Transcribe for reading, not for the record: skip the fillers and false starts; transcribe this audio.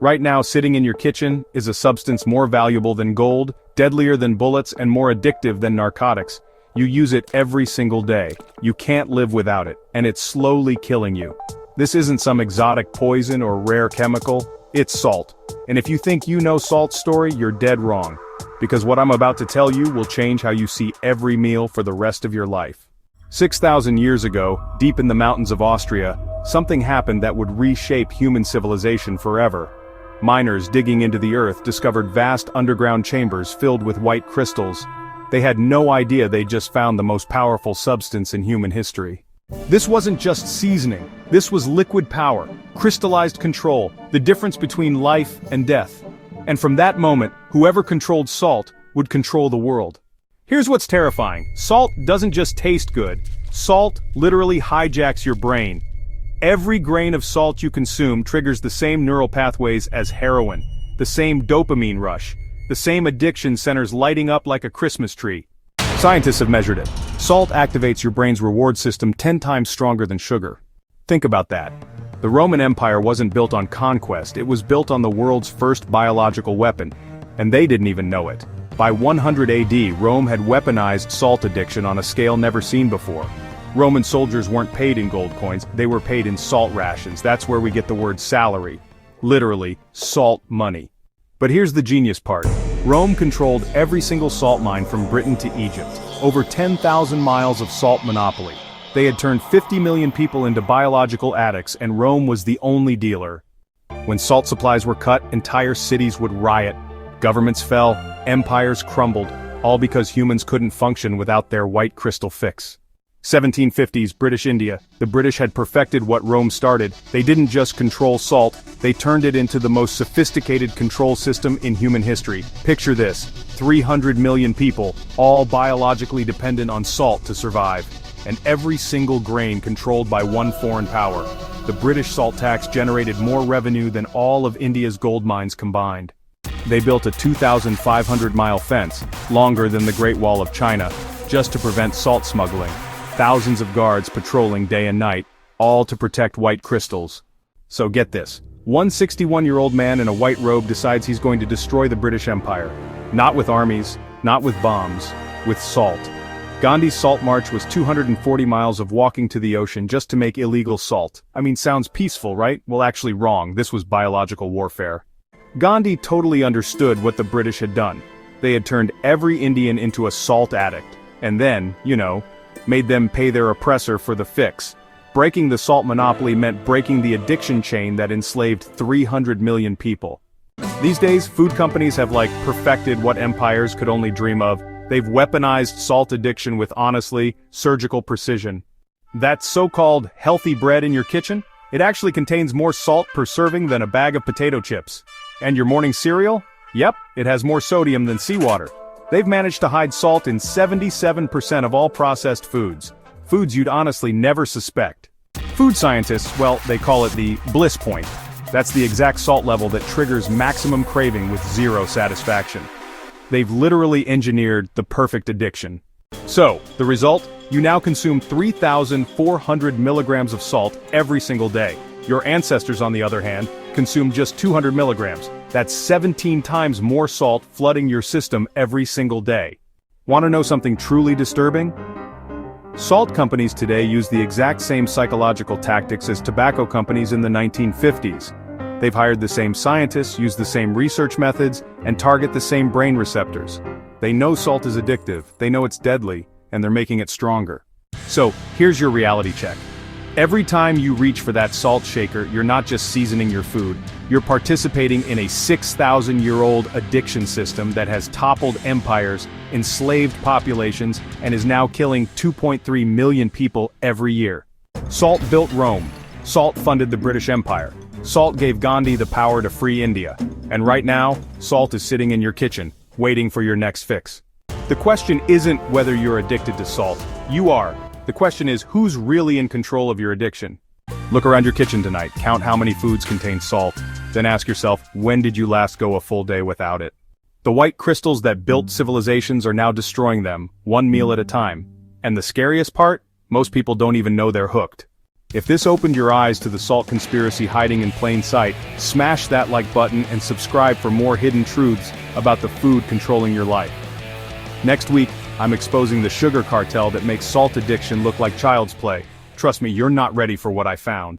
Right now, sitting in your kitchen is a substance more valuable than gold, deadlier than bullets, and more addictive than narcotics. You use it every single day. You can't live without it, and it's slowly killing you. This isn't some exotic poison or rare chemical, it's salt. And if you think you know salt's story, you're dead wrong. Because what I'm about to tell you will change how you see every meal for the rest of your life. 6,000 years ago, deep in the mountains of Austria, something happened that would reshape human civilization forever. Miners digging into the earth discovered vast underground chambers filled with white crystals. They had no idea they'd just found the most powerful substance in human history. This wasn't just seasoning, this was liquid power, crystallized control, the difference between life and death. And from that moment, whoever controlled salt would control the world. Here's what's terrifying. Salt doesn't just taste good. Salt literally hijacks your brain. Every grain of salt you consume triggers the same neural pathways as heroin, the same dopamine rush, the same addiction centers lighting up like a Christmas tree. Scientists have measured it. Salt activates your brain's reward system 10 times stronger than sugar. Think about that. The Roman Empire wasn't built on conquest, it was built on the world's first biological weapon. And they didn't even know it. By 100 AD, Rome had weaponized salt addiction on a scale never seen before. Roman soldiers weren't paid in gold coins, they were paid in salt rations. That's where we get the word salary. Literally, salt money. But here's the genius part. Rome controlled every single salt mine from Britain to Egypt. Over 10,000 miles of salt monopoly. They had turned 50 million people into biological addicts, and Rome was the only dealer. When salt supplies were cut, entire cities would riot. Governments fell, empires crumbled, all because humans couldn't function without their white crystal fix. 1750s British India. The British had perfected what Rome started. They didn't just control salt, they turned it into the most sophisticated control system in human history. Picture this, 300 million people, all biologically dependent on salt to survive. And every single grain controlled by one foreign power. The British salt tax generated more revenue than all of India's gold mines combined. They built a 2,500-mile fence, longer than the Great Wall of China, just to prevent salt smuggling. Thousands of guards patrolling day and night, all to protect white crystals. So get this, one 61-year-old man in a white robe decides he's going to destroy the British Empire. Not with armies, not with bombs, with salt. Gandhi's salt march was 240 miles of walking to the ocean just to make illegal salt. I mean, sounds peaceful, right? Well, actually wrong, this was biological warfare. Gandhi totally understood what the British had done. They had turned every Indian into a salt addict. And then, made them pay their oppressor for the fix. Breaking the salt monopoly meant breaking the addiction chain that enslaved 300 million people. These days, food companies have perfected what empires could only dream of. They've weaponized salt addiction with honestly, surgical precision. That so-called healthy bread in your kitchen? It actually contains more salt per serving than a bag of potato chips. And your morning cereal? Yep, it has more sodium than seawater. They've managed to hide salt in 77% of all processed foods. Foods you'd honestly never suspect. Food scientists, well, they call it the Bliss point. That's the exact salt level that triggers maximum craving with zero satisfaction. They've literally engineered the perfect addiction. So, the result? You now consume 3,400 milligrams of salt every single day. Your ancestors, on the other hand, consumed just 200 milligrams. That's 17 times more salt flooding your system every single day. Want to know something truly disturbing? Salt companies today use the exact same psychological tactics as tobacco companies in the 1950s. They've hired the same scientists, use the same research methods, and target the same brain receptors. They know salt is addictive, they know it's deadly, and they're making it stronger. So, here's your reality check. Every time you reach for that salt shaker, you're not just seasoning your food, you're participating in a 6,000-year-old addiction system that has toppled empires, enslaved populations, and is now killing 2.3 million people every year. Salt built Rome. Salt funded the British Empire. Salt gave Gandhi the power to free India. And right now, salt is sitting in your kitchen, waiting for your next fix. The question isn't whether you're addicted to salt. You are. The question is, who's really in control of your addiction? Look around your kitchen tonight, count how many foods contain salt, then ask yourself, when did you last go a full day without it? The white crystals that built civilizations are now destroying them, one meal at a time. And the scariest part? Most people don't even know they're hooked. If this opened your eyes to the salt conspiracy hiding in plain sight, smash that like button and subscribe for more hidden truths about the food controlling your life. Next week, I'm exposing the sugar cartel that makes salt addiction look like child's play. Trust me, you're not ready for what I found.